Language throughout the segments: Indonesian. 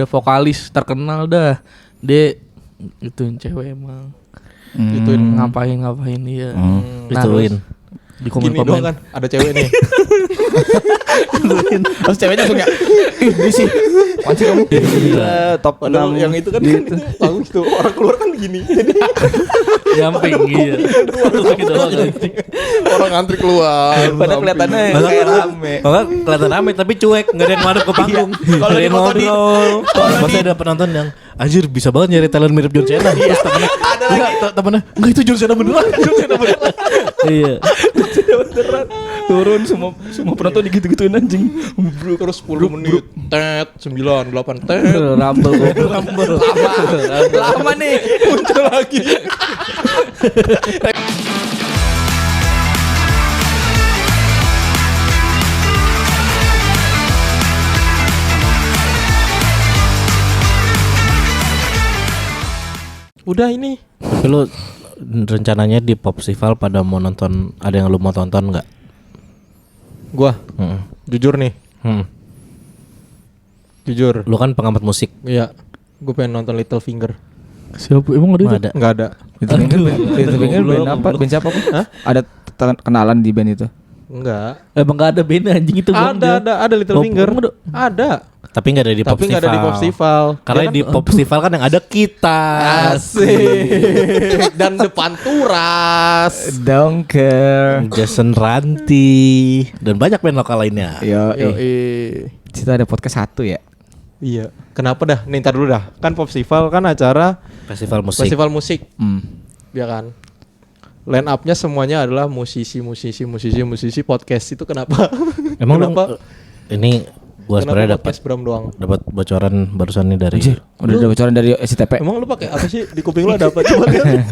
ada vokalis terkenal dah. Dia ituin cewek emang. Ituin ngapain dia. Ituin. Di Gini komen-komen doang kan, ada cewek nih. Terus ceweknya langsung ya, ini sih panci kamu. Top 6 Padahal yang itu kan itu bagus tuh. Orang keluar kan gini. Jadi jumping gitu. Gitu doang anjing. orang antri keluar. Padahal kelihatannya kayak rame. Kalau kelihatan rame tapi cuek, enggak ada yang madep ke panggung. Kalau di foto di- Pasti ada penonton yang anjir bisa banget nyari talent mirip John Cena. Terus temennya enggak itu John Cena beneran. Iya. beneran turun semua penonton digitu-gituin anjing. Terus 10 menit. Tet 9 8 tet. Rumble goblok. Lama nih. Muncul lagi. Udah ini. Tapi lu rencananya di Popsival pada mau nonton, ada yang lu mau tonton enggak? Gua jujur nih. Jujur. Lu kan pengamat musik. Iya. Gue pengen nonton Little Finger. Siapa emang ada? Ada. Enggak ada. Itu pengen band apa? Band siapa? Hah? Ada kenalan di band itu? Enggak. Emang enggak ada band anjing itu. Ada Little Oh, Finger. emang Ada. Tapi enggak ada di Tapi Popsival. enggak ada di Popsival. Karena Ya kan? di Popsival kan yang ada kita. Asik. Dan depan turas. Dongker. Jason Ranti dan banyak band lokal lainnya. Yo, Yoi. Situ ada podcast 1 ya. Iya. Kenapa dah? Nih ntar dulu dah. Kan Popsival kan acara Festival musik. festival musik. Ya kan. Line up-nya semuanya adalah musisi podcast. Itu kenapa? Emang lu kenapa? ini gua sebenarnya dapat podcast Bram doang? bocoran barusan nih dari Udah bocoran dari SCTP. Emang lu pakai apa sih di kuping lu ada apa? Coba lihat.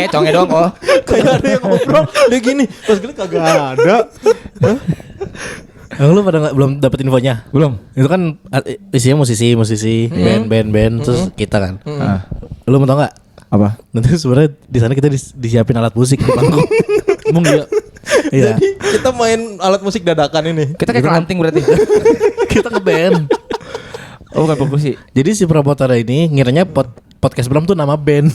Conge doang kok. Kayak ada yang ngobrol dia gini. Pas gue kagak ada. Emang lu pada belum dapat infonya? Belum. Itu kan isinya musisi, band, terus kita kan. Lu mau tau nggak? Apa? Nanti sebenarnya di sana kita disiapin alat musik di panggung. Emang iya. Iya. Jadi kita main alat musik dadakan ini. Kita kayak kelanting berarti. Kita ngeband. Oh, bukan perkusi. Jadi si promotor ini ngiranya podcast Bram tuh nama band.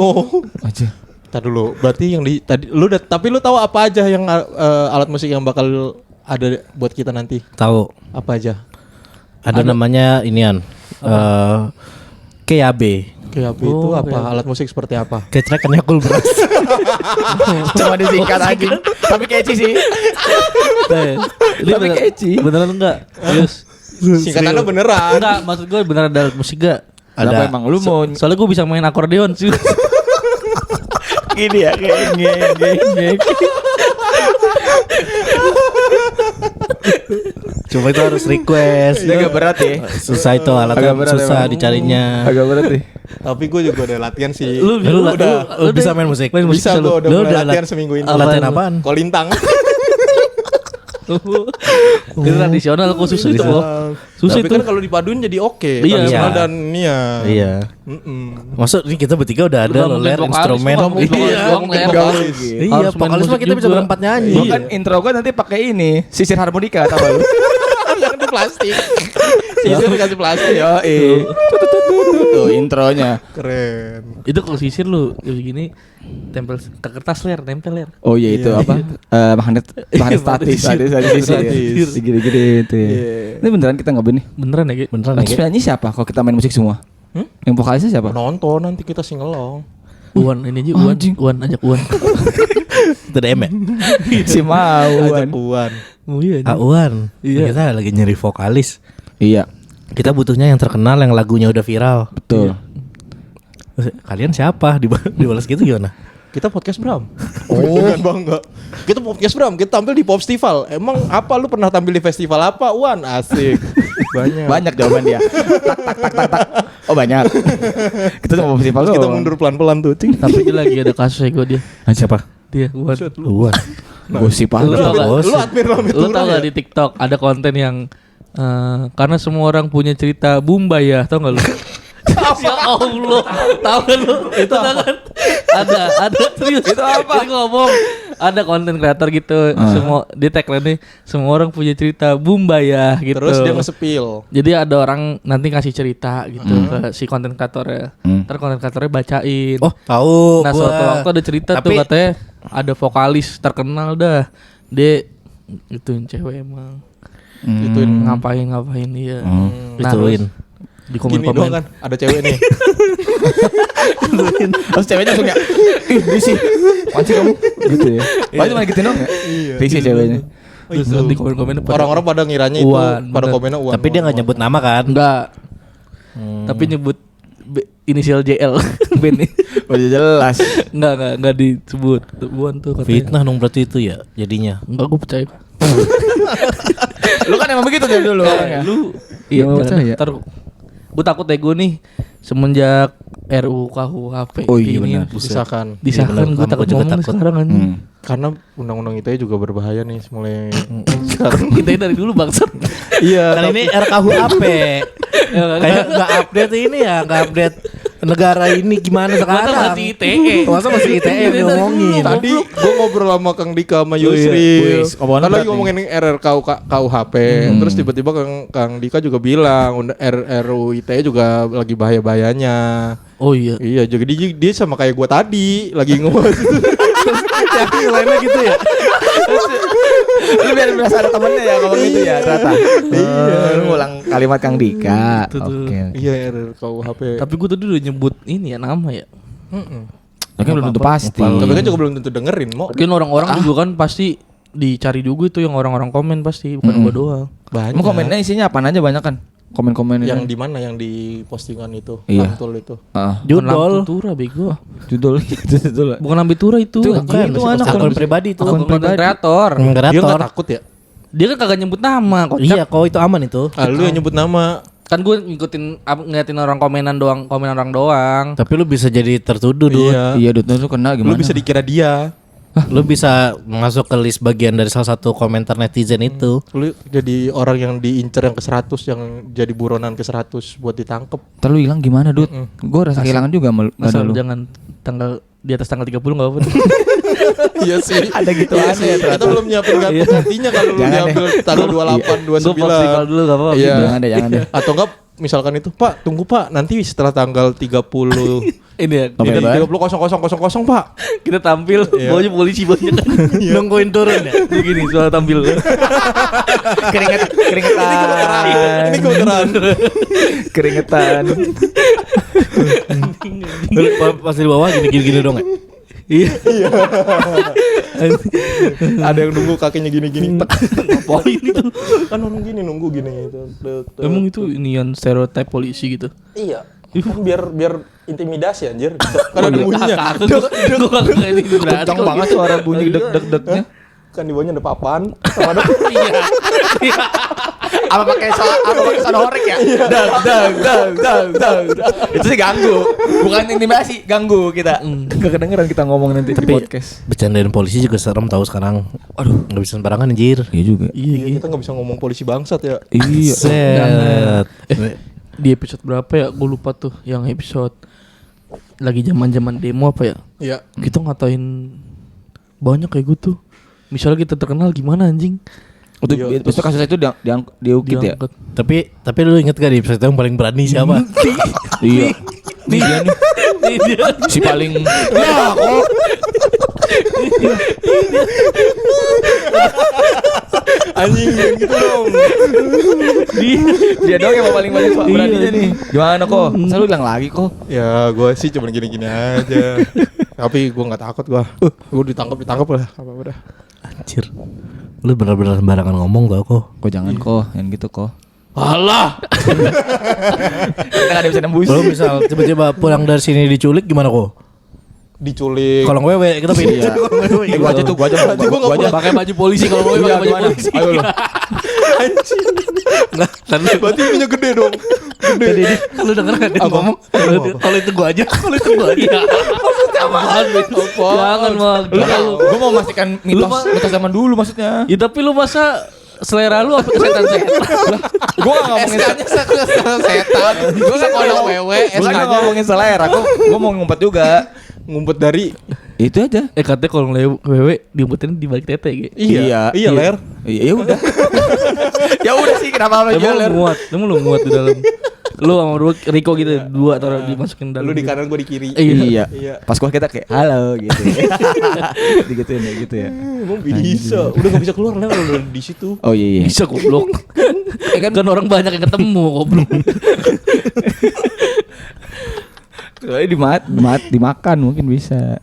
Oh. Aja. Tar dulu. Berarti yang di tadi tapi lu tahu apa aja yang alat musik yang bakal ada buat kita nanti? Tahu? Apa aja? Ada namanya inian. KAB. KAB itu apa? Alat musik seperti apa? Kecrekannya cool beras. Cuma disingkat anjing. Tapi catchy sih. Tapi catchy. Beneran enggak? Serius. Singkatannya beneran. Enggak, maksud gue beneran ada alat musik gak? Ada emang lu mau Soalnya gue bisa main akordeon sih. gini ya kayak geng. Cuma itu harus request. Ini agak berat ya. Susah itu alatnya, Agak berat susah emang. dicarinya. Agak berat nih. Tapi gue juga udah latihan sih. Lu bisa main musik? Bisa gue udah Lu mulai udah latihan seminggu ini. Latihan apaan? Kolintang. Itu tradisional khusus itu loh. Susah Tapi itu. kan kalau dipaduin jadi oke. Iya. Tradisional dan Nia. Iya. Maksud ini kita bertiga udah ada loh ler instrumen. Iya. Iya, vokalis mah kita bisa berempat nyanyi. Gua kan intro gua nanti pakai ini, sisir harmonika tahu lu. Yang di plastik. Sisir dikasih plastik. Yo, tuh intronya. Keren. Itu kalau sisir lu gini tempel ke kertas nempel ler. Oh iya itu apa? Magnet statis. Gini-gini itu ya. Ini beneran kita ngeband nih. Beneran ya, Ki? Beneran Terus penyanyi siapa kalau kita main musik semua? Yang vokalisnya siapa? Nonton nanti kita singelong. Uwan ini aja Uwan ajak Uwan. Itu DM ya? Si Mauan. Uwan. Oh iya. Uwan. Iya. Kita lagi nyari vokalis. Iya, Kita butuhnya yang terkenal yang lagunya udah viral. betul. Kalian siapa? Dibalas gitu gimana? Kita podcast Bram. Dengan bangga. Kita podcast Bram, kita tampil di Popsival. Emang apa lu pernah tampil di festival apa? Wan, asik. Banyak jawaban dia. Tak. Oh banyak. Kita mau festival Terus kita mundur pelan-pelan tuh, cing. Tapi dia lagi ada kasusnya gue dia. Siapa? Dia Uwan. Uwan. Gosip Lu tau gak? Lu admin Lu tau gak di TikTok ada konten yang karena semua orang punya cerita Bumbai ya, tau gak lu? Ya Allah, tau gak lu? Itu kan ada serius. Itu apa? Dia ngomong Ada konten kreator gitu, semua di tagline-nya semua orang punya cerita Bumbaya gitu. Terus dia nge-spill. Jadi ada orang nanti ngasih cerita gitu ke si konten kreatornya. Ntar konten kreatornya bacain. Oh, tahu. Nah, gua. suatu waktu ada cerita tuh Tapi- katanya ada vokalis terkenal dah. Dia ituin cewek emang. Ituin. Ngapain dia. Nah, Ituin. di Gini komen-komen. doang kan, ada cewek nih. Terus ceweknya langsung ya, sih, panci kamu, gitu ya. Paling cuma gitu dong ya. Risih ceweknya. Terus di komen-komen Orang-orang pada ngiranya itu Uwan, pada bener. komennya Uwan. Tapi dia nggak nyebut nama kan? enggak. Tapi nyebut inisial JL band nih. Udah jelas. Enggak disebut. Buan tuh katanya. Fitnah dong berarti itu ya jadinya. Enggak, gue percaya. Lu kan emang begitu dari dulu orangnya. Lu iya Nggak jangan. percaya. Ntar gue takut ya gue nih semenjak RUU KUHP Oh iya, ini benar. disahkan. disahkan Iya, benar. gue takut Gua juga ngomong takut. sekarang anjing. Karena undang-undang ITE juga berbahaya nih mulai sekarang. Kita dari dulu bangsat. Iya. Kan ini RKUHP. Ya, Kayak nggak update ini ya, nggak update negara ini gimana sekarang. Masa masih ITE. Masa masih ITE yang diomongin. Tadi gue ngobrol sama Kang Dika sama iya. Yusri. Wis, omongan Kan lagi berat ngomongin KUHP. Terus tiba-tiba Kang Dika juga bilang RUU ITE juga lagi bahaya-bahayanya. Oh iya. Iya, jadi dia sama kayak gue tadi lagi ngomong. Yang lainnya gitu ya. Lu biar berasa ada temennya ya ngomong gitu ya ternyata. Iya. Lu ngulang kalimat Kang Dika. Itu tuh. Oke. Iya, RUU KUHP. Tapi gue tadi udah nyebut ini ya nama ya. Tapi kan belum tentu pasti. Tapi kan juga belum tentu dengerin, Mo. Mungkin orang-orang juga kan pasti dicari juga itu yang orang-orang komen pasti bukan gue doang. Banyak. Emang komennya isinya apaan aja banyak kan? Komen-komen yang itu. di mana yang di postingan itu, Iya. Mantul itu. Bukan Lampu Tura bego. Judul judul. Bukan Lampu Tura itu. Itu anjing. itu anak Akun pribadi itu. Akun konten kreator. Dia Moderator. nggak takut ya? Dia kan kagak nyebut nama kocak. Iya, kok itu aman itu. Ah, lu yang nyebut nama. Kan gue ngeliatin orang komen orang doang. Tapi lu bisa jadi tertuduh Dut. Iya. Iya, Dut itu kena gimana? Lu bisa dikira dia. Lu bisa masuk ke list bagian dari salah satu komentar netizen itu. Lu jadi orang yang diincer yang ke 100, yang jadi buronan ke 100 buat ditangkep. Terlalu hilang gimana, Dut? Gue rasa kehilangan juga sama nggak ada Asal lu. jangan tanggal di atas tanggal 30 enggak apa-apa. Iya sih. Ada gitu Iya aneh sih. ya ternyata. Kita belum nyiapin gantinya kalau lu Jangan diambil tanggal 28, Gue festival 29. dulu enggak apa-apa. Iya. Jangan deh. Atau enggak misalkan itu, Pak, tunggu Pak, nanti setelah tanggal 30 Ini ya, ini November. 30.0000 Pak. kita tampil bawanya polisi banyak kan. Nungguin turun ya. Begini soal tampil. Keringetan. Ini gemeteran. Keringetan. Pas di bawah gini-gini dong ya. Iya. Ada yang nunggu kakinya gini-gini. Poin itu. Kan orang gini nunggu gini gitu. Emang itu inian stereotip polisi gitu. Iya. Kan biar intimidasi anjir. Kan ada bunyinya. Gue kagak kayak gitu berarti. Kencang banget suara bunyi deg-deg-degnya. Kan di bawahnya ada papan sama ada Iya. Apa pakai sound horek ya? Dang. Itu sih ganggu. Bukan intimidasi, ganggu kita. Gak kedengeran kita ngomong nanti di podcast. Bercandain polisi juga serem tahu sekarang. Aduh, nggak bisa sembarangan anjir. Iya juga. Iya, kita nggak bisa ngomong polisi bangsat ya. Iya. Set. Di episode berapa ya? Gue lupa tuh yang episode lagi zaman-zaman demo apa ya? Iya. Kita ngatain banyak kayak gitu. Misalnya kita terkenal gimana anjing? Untuk Iya, itu kasus itu diungkit ya. Diangkat. Tapi lu inget gak di episode yang paling berani siapa? Iya. Nih dia nih. Nih dia. Si paling Anjing jangan gitu dong. dia doang yang paling banyak soal Iya. beraninya nih. Gimana kok? Selalu bilang lagi kok. Ya gue sih cuma gini-gini aja. Tapi gue nggak takut gue. Gue ditangkap lah. Apa udah. Anjir. Lu bener-bener sembarangan ngomong tau kok. Kok jangan kok, yang gitu kok. Alah. Kita gak ada bisa nembus. Kalau misal tiba-tiba pulang dari sini diculik gimana kok? Diculik. Kalau wewe kita pilih. Gua aja tuh, gua aja. Pakai baju polisi kalau mau pakai baju polisi. Ayo lo. Berarti punya gede dong. Gede. Kalau denger kan dia Apa? ngomong kalau itu gua aja, kalau itu gua aja. Maksudnya apaan? Jangan, Mak. Gua mau memastikan mitos zaman dulu maksudnya. Ya tapi lu masa selera lu apa setan-setan? Gua gak ngomongin Setan. Gue sekolah wewe. Gua gak ngomongin selera, gua mau ngumpet juga. Ngumpet dari Itu aja. Katanya kalau wewe diumpetin di balik tete gitu. Iya, ler. Iya udah. Ya udah sih kenapa harus Emang jalan? lu muat di dalam. Lu sama Riko gitu dua taruh dimasukin dalam. Lu di gitu. kanan gua di kiri. Iya. Iya. Pas gua kita kayak halo gitu. Digituin ya gitu ya. Emang bisa. Udah enggak bisa keluar ler udah di situ. Oh iya. Bisa goblok. Kan orang banyak yang ketemu goblok. Soalnya dimakan mungkin bisa.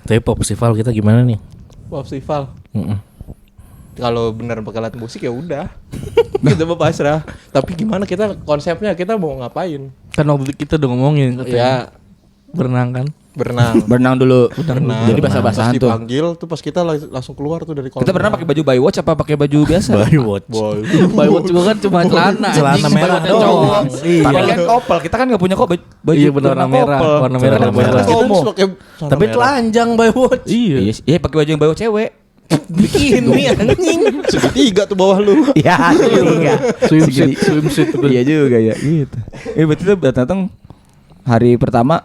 Tapi pop festival kita gimana nih? Festival. Kalau benar bakal alat musik ya udah. Kita mau pasrah. Tapi gimana kita konsepnya kita mau ngapain? Kan waktu itu kita udah ngomongin katanya. Ya Berenang kan. Berenang dulu. Berenang. Jadi basah-basahan Pas tuh. dipanggil tuh pas kita langsung keluar tuh dari kolam. Kita berenang pakai baju Baywatch apa pakai baju biasa? Baywatch. Boy. Baywatch juga kan cuma celana. Celana anjing, merah baywatch doang. cowok. Tapi kan kopel, kita kan nggak punya kok baju. Iya benar warna merah. Warna merah. Warna merah. Kita harus pakai Tapi telanjang Baywatch. Iya. Iya, pakai baju yang Baywatch cewek. bikini anjing. Segitiga tuh bawah lu. Iya, juga. Swimsuit. Iya juga ya, gitu. Berarti tuh datang hari pertama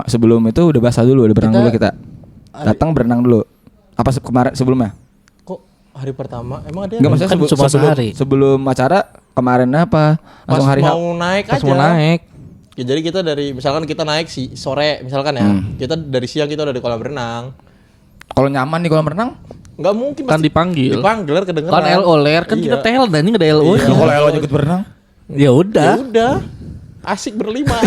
sebelum itu udah basah dulu, udah berenang dulu kita. Datang berenang dulu. Apa kemarin sebelumnya? Kok hari pertama emang ada? Enggak maksudnya Kan cuma sehari. Sebelum acara kemarin apa? Pas Langsung hari mau naik Pas aja. mau naik. Ya, jadi kita dari misalkan kita naik sore misalkan ya. Kita dari siang kita udah di kolam renang. Kalau nyaman nih kolam renang? Enggak mungkin Kan dipanggil. Dipanggil kedengeran. Kan LO ler kan kita tel dan ini enggak ada LO. Kalau Elo ikut berenang? Ya Ya udah. udah. Asik berlima.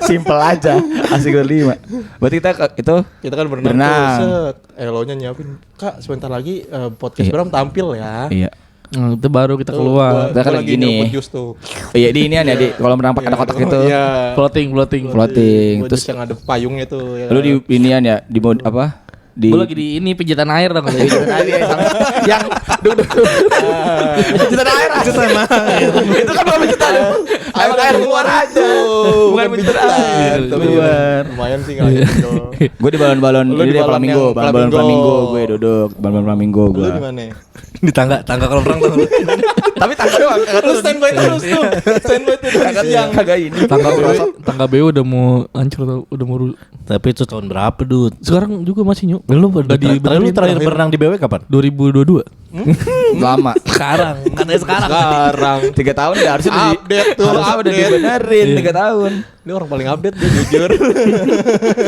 Simpel aja, asik berlima. Berarti kita itu Kita kan berenang. Tuh, set. Elonya nyiapin. Kak, sebentar lagi podcast Bram tampil ya. iya. Nah, itu baru kita keluar. Kita kan lagi gini. nyeruput jus tuh. Iya di ini ya di kolam renang pakai ada kotak itu. Iya. Floating. Floating. Terus Terus yang ada payungnya tuh. Ya lu di inian ya di mod apa? Di Gue lagi di ini pijitan air dong. yang duduk pijitan air itu kan bukan pijitan air keluar aja bukan pijitan air Tapi keluar lumayan sih ngalahin. gue di balon-balon Lu di ini balon flamingo yang balon-balon flamingo. flamingo gue duduk balon flamingo Lu gue di mana? Di tangga kolam renang tuh. tapi tangga doang kagak Lu standby terus tuh. Standby tuh dari siang. kagak ini Tangga BO udah mau hancur tuh, udah mau Tapi itu tahun berapa, Dut? sekarang juga masih nyuk. Lu Benerin terakhir berenang di BW kapan? 2022. lama Sekarang, katanya sekarang. Sekarang 3 tahun ya harusnya update tuh. harusnya udah dibenerin 3 tahun Ini orang paling update dia jujur.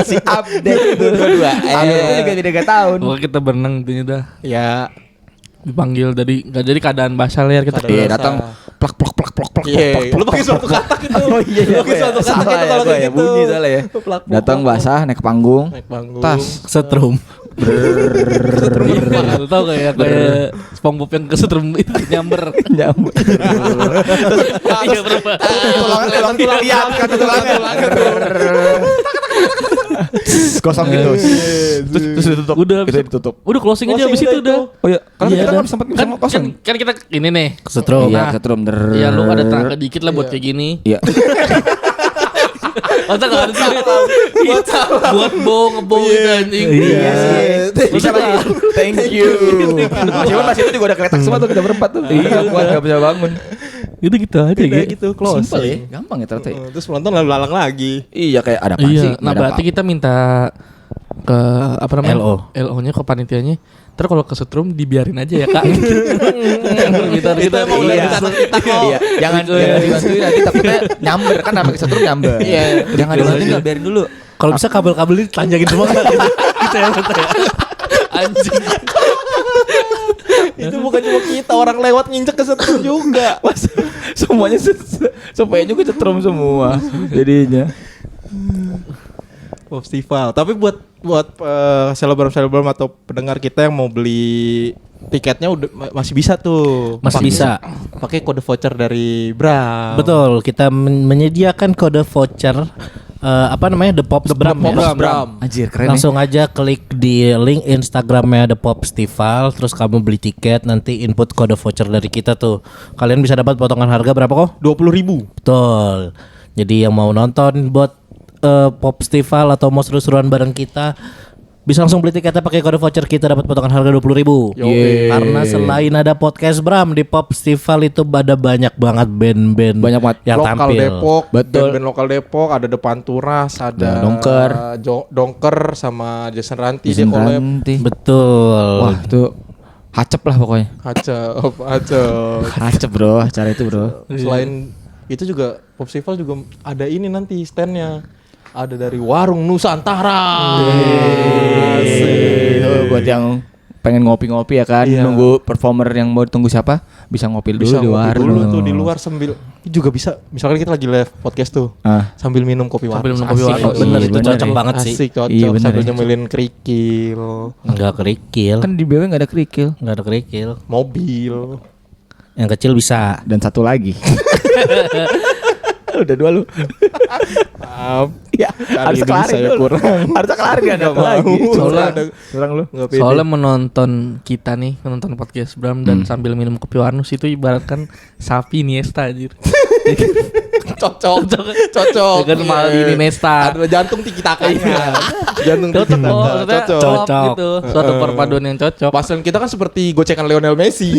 si update itu dua juga 3 tahun Pokoknya kita berenang intinya dah Ya, dipanggil dari nggak jadi keadaan basah ler kita. Keadaan iya basah. datang plak plak plak plak plak iya. Lu pakai suatu kata gitu. Oh iya, Lu pakai suatu kata salah gitu ya, kalau gua kayak ya, gitu. bunyi salah ya. Plak, plak, Datang plak. basah naik ke panggung, Naik panggung. tas, Setrum. Lu tau kayak SpongeBob yang kesetrum itu nyamber. nyambut. Iya berapa? Tulang lihat kan tulangnya. Kosong gitu. Terus ditutup. Udah Itu ditutup. Udah closing aja abis itu udah. Oh iya, kalau Iya, kita dah. kan sempat kan, kosong. kan kita ini nih. Setrum. Iya, Nah, setrum. Ya lu ada tenaga dikit lah buat kayak gini. Iya. Masa gak ada sih? Buat ngebong gitu anjing. Iya sih. Bisa lagi. Thank you. Cuman pas itu juga udah keletak semua tuh kita berempat tuh. Iya, kuat enggak bisa bangun. Itu gitu aja Kayak gitu. gitu closing. Simpel ya, gampang ya ternyata. Terus penonton lalu lalang lagi. Iya kayak ada apa Iya, sih? nah berarti kita minta ke apa namanya? LO. LO-nya ke panitianya. Terus kalau kesetrum dibiarin aja ya, Kak. Kita emang udah Iya. rencana kita kok. Iya, jangan dibantuin nanti takutnya nyamber kan namanya setrum nyamber. Iya. Jangan dibantuin enggak biarin dulu. Kalau bisa kabel-kabel ini telanjangin semua kan. Gitu ya, Bang, ya. Anjing. Itu bukan cuma kita, orang lewat nginjek ke setrum juga. Mas, semuanya supaya juga setrum semua jadinya. Festival. Tapi buat selebgram atau pendengar kita yang mau beli tiketnya udah masih bisa tuh. Masih bisa. Pakai kode voucher dari Bram. Betul, kita menyediakan kode voucher apa namanya The Pops Bram ya. Bram. Anjir keren. Langsung aja klik di link Instagramnya The Pop Festival, terus kamu beli tiket, nanti input kode voucher dari kita tuh. Kalian bisa dapat potongan harga berapa kok? 20.000. Betul. Jadi yang mau nonton buat Pop Festival atau mau seru-seruan bareng kita, Bisa langsung beli tiketnya pakai kode voucher, kita dapat potongan harga 20.000. Karena selain ada podcast Bram di Pop Festival itu ada banyak banget band-band Banyak banget. yang lokal tampil. Depok, Betul. band lokal Depok, ada Depan Turas, ada Dongker. Dongker sama Jason Ranti dia Jason collab. Ranti. Betul. Wah itu hacep lah pokoknya. Acep. Hacep bro, acara itu bro. Selain itu juga Pop Festival juga ada ini nanti standnya. Ada dari Warung Nusantara. Buat yang pengen ngopi-ngopi ya kan, Iya. nunggu performer yang mau ditunggu siapa, bisa ngopi dulu Bisa di ngopi dulu warung. tuh di luar sambil juga bisa. Misalkan kita lagi live podcast tuh, Ah. sambil minum kopi warung. Sambil minum kopi Asik. warung. Bener itu bener cocok ya. banget sih. Asik cocok Iya, bener sambil ya. nyemilin kerikil, Enggak kerikil. Kan di BW nggak ada kerikil. Enggak ada kerikil. mobil. Yang kecil bisa. Dan satu lagi. Udah dua lu. Ya, Kali harus ini kelarin saya dulu. kurang. Harus kelarin gak ada Nggak mau. lagi. Soalnya Kurang lu. nggak pede. Soalnya menonton kita nih, menonton podcast Bram dan sambil minum kopi warnus itu ibaratkan sapi Iniesta anjir. cocok. Dengan Maldini Nesta. Ada jantung tiki takanya. Jantung tiki Cocok, taka. maksudnya Cocok. cocok gitu. Suatu perpaduan yang cocok. Pasangan kita kan seperti gocekan Lionel Messi.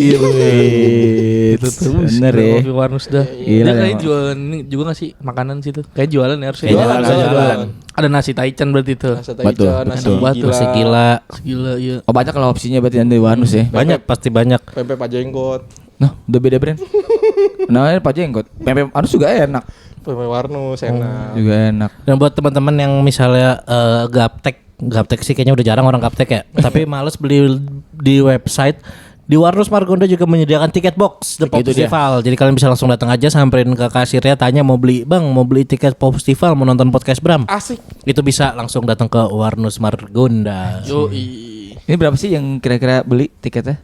Itu tuh bener ya. Kopi warnus dah. Gila, Dia kayak emang. jualan ini juga gak sih makanan situ? Kayak jualan ya harusnya. Kayak jualan. Ada nasi taichan berarti itu. Nasi Betul, taichan, nasi betul. gila, Masih gila. Gila iya. Oh banyak kalau opsinya berarti nanti Warnus ya. Banyak, pasti banyak. pempek Pak Jenggot, Nah, udah beda brand. Namanya Pak Jenggot. Pempek Warnus juga enak. pempek Warnus enak. Juga enak. Dan buat teman-teman yang misalnya gaptek sih kayaknya udah jarang orang gaptek ya. Tapi males beli di website. Di Warnus Margonda juga menyediakan tiket box The Pop Itu dia. Festival. Jadi kalian bisa langsung datang aja, samperin ke kasirnya, tanya mau beli tiket Pop Festival, mau nonton podcast Bram. Asik. Itu bisa langsung datang ke Warnus Margonda. Yoi. Ini berapa sih yang kira-kira beli tiketnya?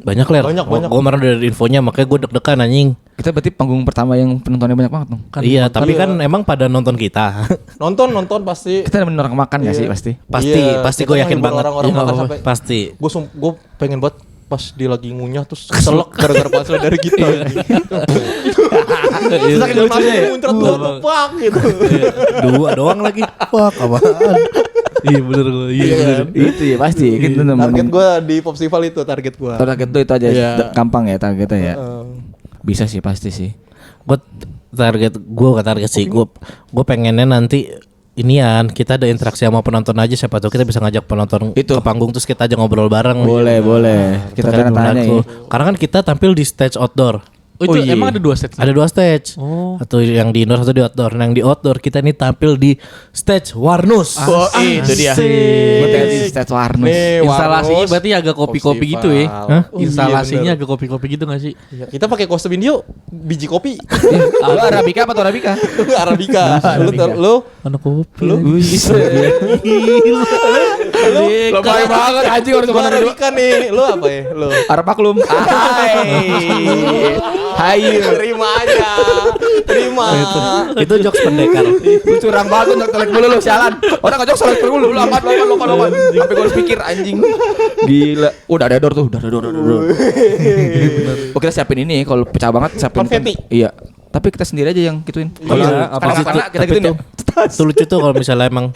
Banyak Ler. Banyak. Gue kemarin udah ada infonya, makanya gue deg-degan anjing. Kita berarti panggung pertama yang penontonnya banyak banget dong. Iya, tapi kan emang pada nonton kita. Nonton pasti. Kita nemenin orang makan gak sih pasti? Pasti kita gue yakin menghibur banget. orang-orang Iya, makan apa-apa. sampai Pasti. gue pengen buat pas dia lagi ngunyah terus keselak gara-gara pasal dari kita. Saking lucunya ya? Muncrat pak gitu. Dua doang lagi. Wah, apaan? Iya bener gue. Iya bener. Itu ya pasti. Kita Target nemenin. gue di Pop Festival itu target gue. Target tuh itu aja. Iya. Gampang ya targetnya ya. Bisa sih pasti sih. Gue target sih. Gue pengennya nanti inian kita ada interaksi sama penonton aja, siapa tahu kita bisa ngajak penonton Itu. ke panggung terus kita aja ngobrol bareng. Boleh. Kita Terkait tanya-tanya lagu. ya. Karena kan kita tampil di stage outdoor. Oh, itu iya. emang ada 2 set. Ada 2 stage. Oh. Satu yang di indoor, satu di outdoor. Nah, yang di outdoor kita ini tampil di stage Warnus. Oh, itu dia. Betul di stage Warnus. Nih, Instalasinya Warnus, berarti agak kopi-kopi Festival. gitu ya. Hah? Instalasinya Iya, agak kopi-kopi gitu gak sih? bener. Kita pakai kostum Indio biji kopi. Lu Arabica apa tuh Arabica? Arabica. Lu Anak kopi. Lu? Lo baik banget anjing harus Lu kemana dulu. Arabica nih. Lu apa ya? Lu Arab maklum. Hai. terima aja. Terima. Itu jokes pendekar. Lu curang banget lu kolek mulu lu sialan. Orang ngajak sholat dulu lu lompat. Sampai gue harus pikir anjing. Gila. Udah ada door tuh, udah ada door. Oh, kita siapin ini kalau pecah banget siapin Konfeti. Iya. Tapi kita sendiri aja yang gituin. Iya, apa sih Karena itu? kita Tapi gituin ya. Itu lucu tuh kalau misalnya emang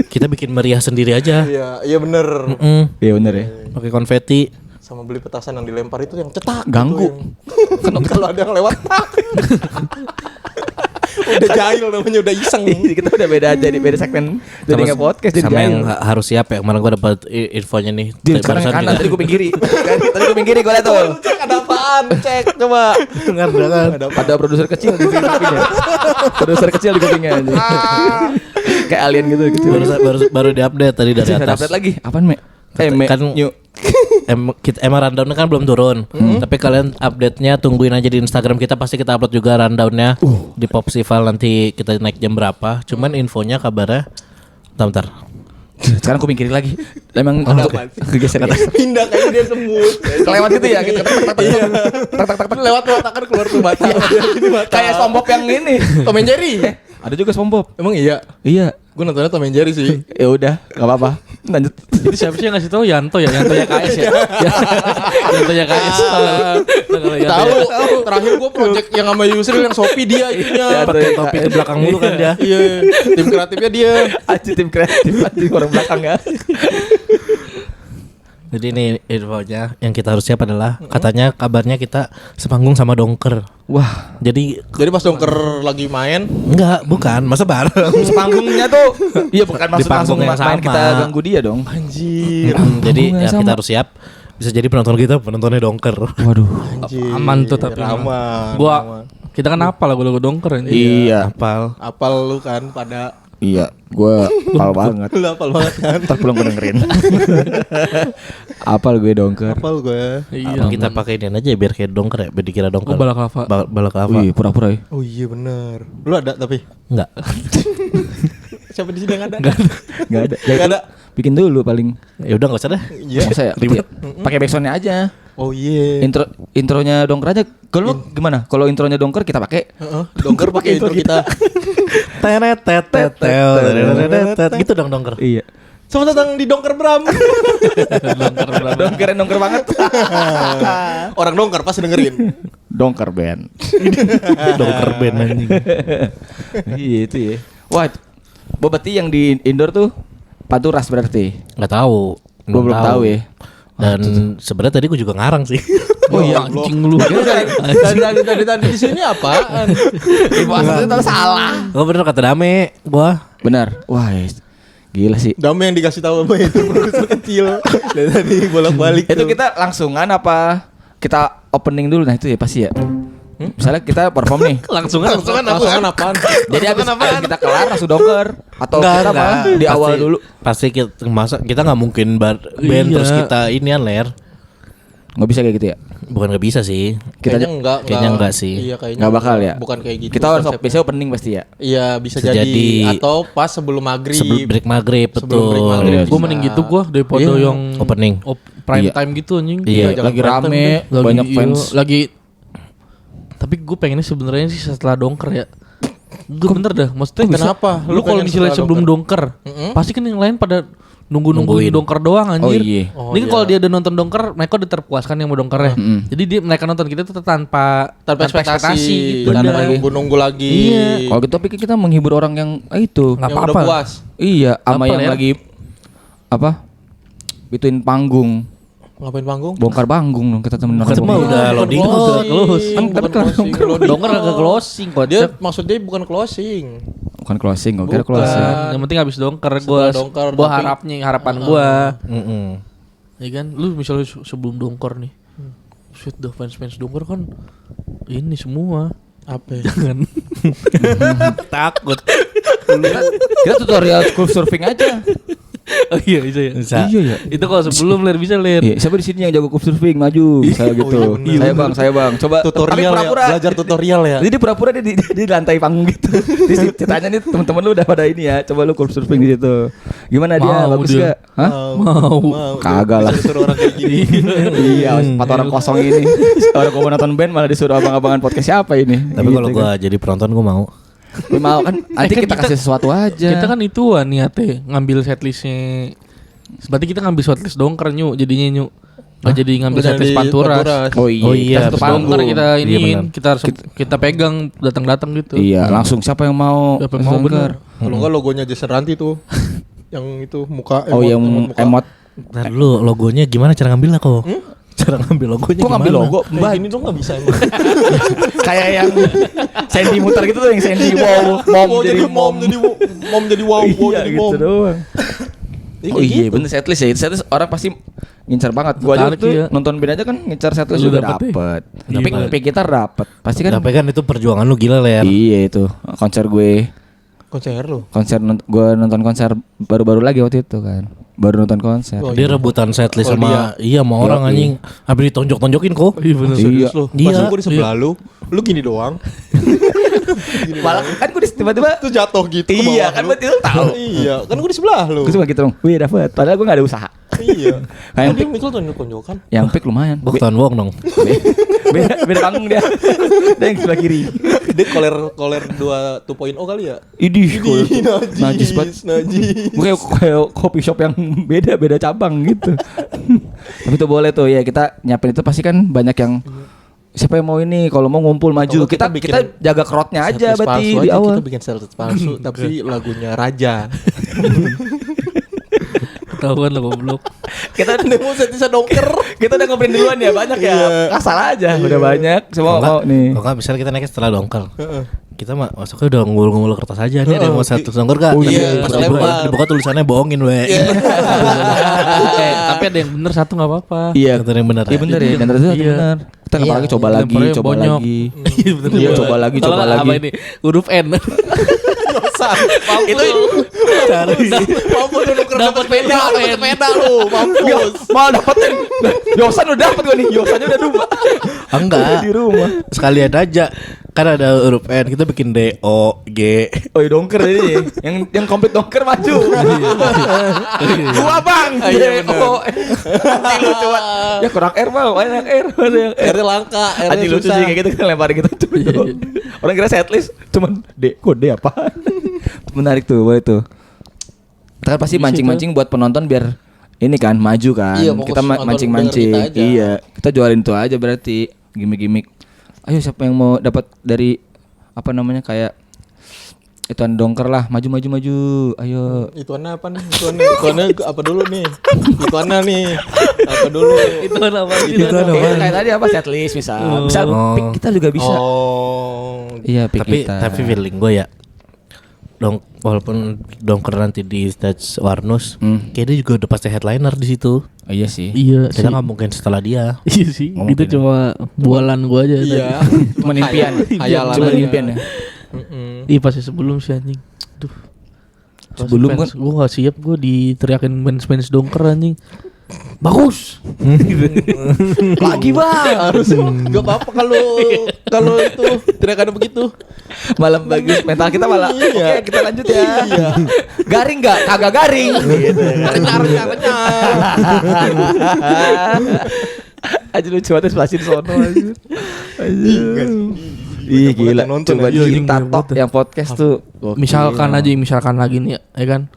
kita bikin meriah sendiri aja. Iya bener. Iya bener ya. Pakai konfeti. Sama beli petasan yang dilempar itu yang cetak. Ganggu. Gitu, yang- Kalau ada yang lewat. Udah jahil namanya, udah iseng. Kita udah beda aja di beda segmen. Jadi nggak podcast jadi sama yang jahil. harus siap ya. Kemarin gue dapat infonya nih. Dia sekarang yang kanan, tadi gue pinggiri. Tadi gue pinggiri gue liat tuh. Cek ada apaan? Cek coba. Ada produser kecil di kupingnya. Produser kecil di kupingnya aja. Kayak alien gitu kecil. baru diupdate tadi dari Ada atas. update lagi. Apaan, Me? Kan New. emang rundownnya kan belum turun. Tapi kalian update-nya tungguin aja di Instagram kita, pasti kita upload juga rundownnya di Pop Festival nanti kita naik jam berapa. Cuman infonya kabarnya bentar. Sekarang gue pinggiri lagi. Emang kegeser atas. Pindah kayaknya dia semut. Kelewat gitu ya. Gitu. Lewat mata kan keluar tuh mata. Kayak SpongeBob yang ini. Tom and Jerry. Ada juga SpongeBob. Emang iya? Iya. Gue nontonnya Tom and Jerry sih. Ya udah, enggak apa-apa. Lanjut. Itu siapa sih yang ngasih tahu? Yanto ya KS ya. Yanto ya KS. Tahu. Terakhir gue project yang sama Yusril yang Shopee dia itunya. Pakai topi ke belakang mulu kan dia. Iya. Tim kreatifnya dia. Aji tim kreatif, aji orang belakang ya. Jadi ini infonya yang kita harus siap adalah katanya kabarnya kita sepanggung sama Dongker. Wah, Jadi Jadi pas Dongker lagi main, bukan, masa bareng. sepanggungnya tuh. Iya, bukan maksud panggung langsung yang main sama. kita ganggu dia dong. anjir. Jadi Panggungnya ya sama. kita harus siap. Bisa jadi penontonnya Dongker. Waduh. Aman tuh tapi. Aman. Gua kita kan apa lagu-lagu Dongker ini. Iya. Apal. Apal lu kan pada Iya, gue apal banget. lu apal banget kan. Ntar pulang gue dengerin. Apal gue Dongker. Apal gue. Iya. Kita pakai ini aja biar kayak Dongker ya, biar dikira Dongker. Oh, Balaklava. Balaklava. Wih, pura-pura ya. Oh iya bener. Lu ada tapi Enggak. siapa di sini yang ada? Gak ada. Gak ada. Bikin dulu paling. Ya udah enggak usah dah. Iya. Masa ya? Ribet. Pakai backsoundnya aja. Oh iya. Intronya Dongker aja. Kalau gimana? Kalau intronya Dongker kita pakai. Dongker pakai intro kita. Teret gitu dong Dongker. Iya. Selamat datang di Dongker Bram. Dongker banget. Orang Dongker pasti dengerin. Dongker band. Dongker band anjing. Iya itu ya. Wah, berarti yang di indoor tuh Panturas berarti. Enggak tahu. Gue belum tahu ya. Dan sebenarnya tadi gue juga ngarang sih. Oh iya anjing lu. Tadi di sini apaan? Ibu aslinya salah. Oh bener kata Dame gua. Benar. Wah, gila sih. Damai yang dikasih tahu sama itu produser kecil. Dari tadi bolak-balik. Itu tuh. kita langsungan apa kita opening dulu? Nah itu ya pasti ya. Misalnya kita perform nih. Langsungan apaan? Jadi abis kita kelar langsung Dongker atau Enggak, kita mah di awal Pasti- dulu. Pasti kita nggak mungkin band Iya. terus kita inian ler. Nggak bisa kayak gitu ya. Bukan nggak bisa sih. Kayaknya enggak sih. Iya kayaknya Nggak bakal ya. Bukan kayak gitu. Kita harus konsepnya. biasanya opening pasti ya. Iya bisa Bisa jadi. jadi. Atau pas sebelum maghrib. Sebelum break maghrib Sebelum betul. break maghrib. Iya, Gue mending gitu gua daripada Iya. yang Opening. prime Iya. time gitu anjing. Iya, jangan lagi prime time rame, deh. banyak fans. Lagi tapi gue pengennya sebenarnya sih setelah Dongker ya. Gue bener dah, maksudnya Kenapa? Lu Lu kalau pengen misalnya setelah sebelum Dongker, pasti kan yang lain pada nungguin Nungguin. Dongker doang anjir. Oh, iya. Oh, Ini kan iya. kalau dia udah nonton Dongker, mereka udah terpuaskan yang mau Dongkernya. Jadi mereka nonton kita tuh tanpa ekspektasi. gitu. Tanpa Bener. nunggu lagi. Iya. Kalau gitu tapi kita menghibur orang yang itu. Nggak Yang apa-apa. udah puas. Iya, sama Apa yang ya? lagi apa? Bituin panggung, Ngapain panggung? bongkar panggung dong kita temen orang. Itu mah bongkar. udah loading. Udah close. Kan tapi kan Dongker agak closing kok. Dia maksudnya bukan closing. bukan closing, gue kira Bukan. closing. Yang penting habis Dongker Setelah Dongker, gua tapi- harapan gua. Mm-mm. Ya kan, lu misalnya sebelum Dongker nih. Shit dah fans Dongker kan ini semua. Apa? Jangan. Takut. Kita tutorial school surfing aja. Oh iya bisa ya. Bisa. Iya ya. Itu kalau sebelum ler bisa ler. Iya, siapa di sini yang jago couch surfing maju? Saya gitu. iya bener. Saya bang. Coba Tutorial tapi ya, pura-pura. belajar tutorial ya. Jadi dia pura-pura dia di lantai panggung gitu. Di ceritanya nih teman-teman lu udah pada ini ya. Coba lu couch surfing di situ. Gimana dia? Mau Bagus dia. gak? Hah? Mau. Kagak lah. Disuruh orang kayak gini. Iya, 4 orang kosong ini. Orang gua mau nonton band malah disuruh abang-abangan podcast siapa ini? Tapi kalau Gitu gua jadi penonton gua mau. kan. Lu mau kan nanti kan kita kita- kasih sesuatu aja. Kita kan itu niatnya ngambil setlistnya. Berarti kita ngambil setlist Dongker nyu jadinya nyu. Gak jadi ngambil Udah setlist di Panturas. Oh iya, Oh iya, kita satu betul. panggung. Dongker kita Iya, iniin, benar. kita harus kita pegang datang-datang gitu. Iya, langsung siapa yang mau? Siapa yang mau, Dongker? Kalau enggak logonya Jason Ranti tuh. Yang itu muka Oh, yang muka. emot. Ntar dulu logonya gimana cara ngambil kok? Cara ngambil logonya Kok ngambil gimana? logo? Mbak ini tuh enggak bisa emang. Kayak yang Sandy muter gitu tuh, yang Sandy wow, mom jadi mom. mom jadi wow, wow Iya jadi gitu mom. doang. Iya, Oh kayak iya gitu. bener setlist ya. Setlist orang pasti ngincar banget. Gua aja Tertarik tuh ya. nonton band aja kan ngincar setlist Lu juga dapet ya? dapet. Iya, Tapi bener. pick gitar dapet. Pasti kan. Tapi kan itu perjuangan lu gila ler. Iya itu konser gue. Konser lu. Gue nonton konser baru-baru lagi waktu itu kan. Baru nonton konser. Oh, Dia rebutan setlist Kalau sama iya sama orang Yoi. anjing. Habis ditonjok-tonjokin kok. Iya benar. Iya. Lu. Iya. Pas gua di sebelah lu gini doang. Malah kan gue tiba-tiba Tuh jatuh gitu ke Iya bawah kan lu. berarti lu tahu. Iya, kan gua di sebelah lu. Gue cuma gitu dong. Wih dapet. Padahal gue gak ada usaha. Iya. Kayak Dia mikul tuh konjokan. Yang pick lumayan. Bukan wong dong. Beda panggung dia. Dia yang sebelah kiri. Dia koler 2.0 kali ya. Idih, najis banget. Najis. Kayak kopi shop yang beda cabang gitu. Tapi itu boleh tuh ya, kita nyiapin itu pasti kan banyak yang siapa yang mau ini kalau mau ngumpul maju. Atau Kita jaga crowdnya aja Setlist berarti palsu di aja, awal. Kita bikin setlist palsu tapi lagunya Raja. Ketahuan lo goblok. Kita Nemo setlist dongker. kita udah ngobrolin duluan ya, banyak ya. Asal aja udah banyak. Semua mau nih. Kok nggak misalnya kita naik setelah dongkel. Kita mah masuknya udah ngulur-ngulur kertas aja nih. Ada yang mau satu dongker gak? Oh, iya, pas lempar. Dibuka tulisannya bohongin we. Tapi ada yang bener satu nggak apa-apa. Iya, Bener yang bener. iya bener ya. Dan ternyata Iya. benar. Kita nggak lagi coba lagi, Lemparnya coba bonyok. lagi. Iya bener. Iya, coba lagi, Kalau coba nggak lagi. apa ini? Huruf N. Itu mampus lu nuker dapat sepeda lu, mampus. Mal dapetin. Yosan udah dapet gue nih. Yosannya udah 2. Enggak. Di rumah. Sekalian aja. Kan ada huruf N, kita bikin D, O, G. Oh, iya dongker ini. Yang komplit dongker maju. Gua Bang. Iya, bener. Lucu banget. Ya kurang R Bang, banyak R. R langka, R Anjing lucu sih kayak gitu kan lemparin gitu coba. Orang kira setlist cuman D, kode apa? Menarik tuh, boleh tuh. Kita kan pasti mancing-mancing buat penonton biar ini kan maju kan. Iya, fokus Kita nonton mancing-mancing. denger kita aja. Iya, kita jualin itu aja berarti gimmick-gimmick. Ayo siapa yang mau dapat dari apa namanya kayak ituan dongker lah, maju. Ayo. Ituannya apa nih? Ituannya apa dulu nih? Ituannya nih. Apa dulu? Itu apa sih? Kayak tadi apa setlist misal. Misal pick kita juga bisa. Oh. Iya, pick kita. Tapi feeling gue ya, walaupun dongker nanti di stage Warnus, kayaknya juga udah pasti headliner di situ. Oh, iya sih. Iya sih. Kita nggak mungkin setelah dia. Iya sih. Itu cuma bualan gua aja. Iya. Cuma impian. Hayalan Cuma aja. impian ya. Iya pasti sebelum sih anjing. Duh. Sebelum Fans, gua gak siap gua diteriakin fans dongker anjing. Bagus. Lagi Bang. Harus enggak apa-apa kalau itu teriakan begitu. Malam bagus. Mental kita malah. Iya. Oke, kita lanjut ya. Garing enggak? Kagak garing. Gitu. Renyar. Aja lucu banget splasin sono aja. Ih gila. Nonton Coba aja. di TikTok yang podcast tuh. Misalkan lagi nih ya kan.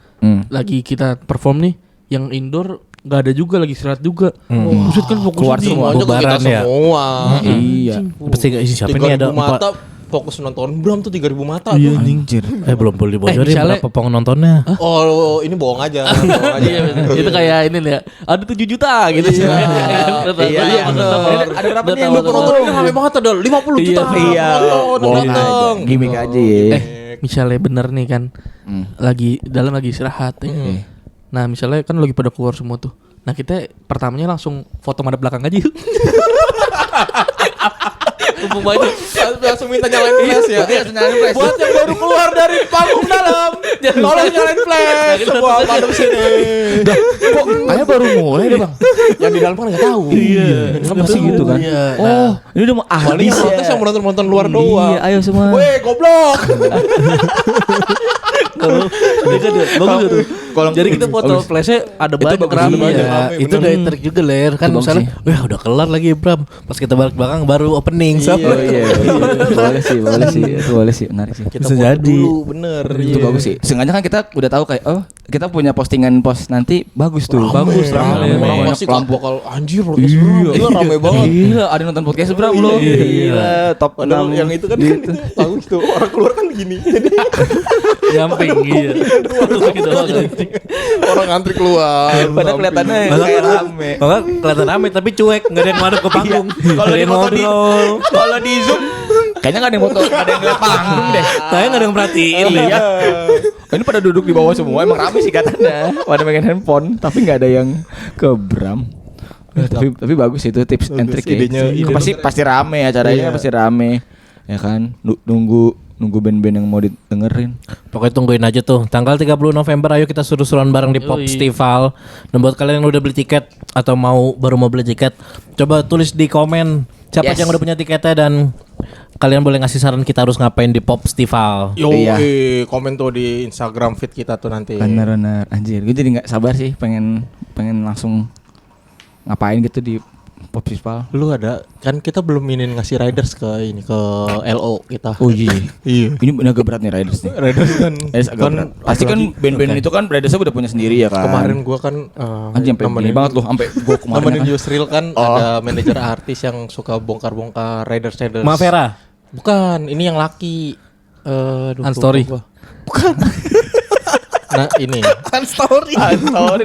Lagi kita perform nih yang indoor nggak ada juga lagi istirahat juga. Buset kan fokus Keluar di- semua. bubaran kita ya. semua. Iya. Pasti siapa nih ada 3.000 mata fokus nonton Bram tuh 3.000 mata Iya tuh. anjing. belum boleh dibocorin misalnya- berapa penontonnya. Oh, ini bohong aja. Bohong aja. Iya bener. Itu kayak ini nih ya. Ada 7 juta gitu sih. Iya, bener. Ada berapa nih yang Lu penontonnya rame banget ada 50 juta. Iya. Penonton Bohong datang. aja. Gimik aja ya. Misalnya bener nih kan. Lagi istirahat ya. Nah misalnya kan lagi pada keluar semua tuh. Nah kita pertamanya langsung foto madep belakang aja yuk. Mumpung banyak. Langsung minta nyalain flash ya. Buat yang baru keluar dari panggung dalam, tolong nyalain flash. Semua madem sini. Kok kayak baru mulai deh Bang. Yang di dalam kan nggak tahu. Iya. Kan pasti gitu kan. Oh, ini udah mau Paling habis yang protes yang menonton luar doang. Iya, ayo semua. Weh, goblok. Bagus tuh. Jadi kita foto flashnya ada banyak bagus, rame ada banyak. ya. rame, Itu bener. dari trik juga Ler. Kan Itu bagus misalnya, wah udah kelar lagi Bram. Pas kita balik belakang baru opening. Iya. Oh iya, boleh sih, itu boleh sih, menarik sih. Kita Bisa foto jadi. dulu, bener. Itu Iya. bagus sih. Sengaja kan kita udah tahu kayak kita punya postingan post nanti bagus tuh. Bagus, rame. Orang pasti bakal anjir podcast Bram. Gila rame banget. Gila, ada nonton podcast Bram lo. Gila, top Padahal 6. yang itu kan bagus tuh. Orang keluar kan gini. Jadi Nyamping iya. Gitu doang, anjing. orang ngantri keluar. Padahal kelihatannya kayak rame. Kalau kelihatan rame tapi cuek, nggak ada yang madep ke panggung. Kalau Ada di yang foto di ngobrol. kalau di Zoom kayaknya enggak ada yang foto, enggak ada yang lihat panggung deh. Saya nggak ada yang perhatiin deh. Iya. Ini pada duduk di bawah semua, emang rame sih katanya. Pada megang handphone, tapi nggak ada yang ke Bram. Tapi bagus itu tips and trick idenya- ya. ide Pasti rame acaranya, pasti rame. Ya kan, nunggu band-band yang mau didengerin. Pokoknya tungguin aja tuh. Tanggal 30 November ayo kita suruh-suruan bareng di Pop Festival. Dan buat kalian yang udah beli tiket atau baru mau beli tiket, coba tulis di komen siapa Yes. yang udah punya tiketnya dan kalian boleh ngasih saran kita harus ngapain di Popstival. Yo, Iya. komen tuh di Instagram feed kita tuh nanti. Bener anjir. Gue jadi nggak sabar sih pengen langsung ngapain gitu di Popsival. Lu ada kan kita belum ingin ngasih riders ke LO kita. Oh iya. Iya. Ini agak berat nih Riders nih. Riders kan Agak berat. Pasti kan band-band itu kan Ridersnya udah punya sendiri ya kan. kemarin gua kan Anjir sampai gini banget loh, sampai gua kemarin nemenin kan. Yusril kan ada manajer artis yang suka bongkar-bongkar riders. Mavera. Bukan, ini yang laki. Unstory. Bukan. Nah ini Unstory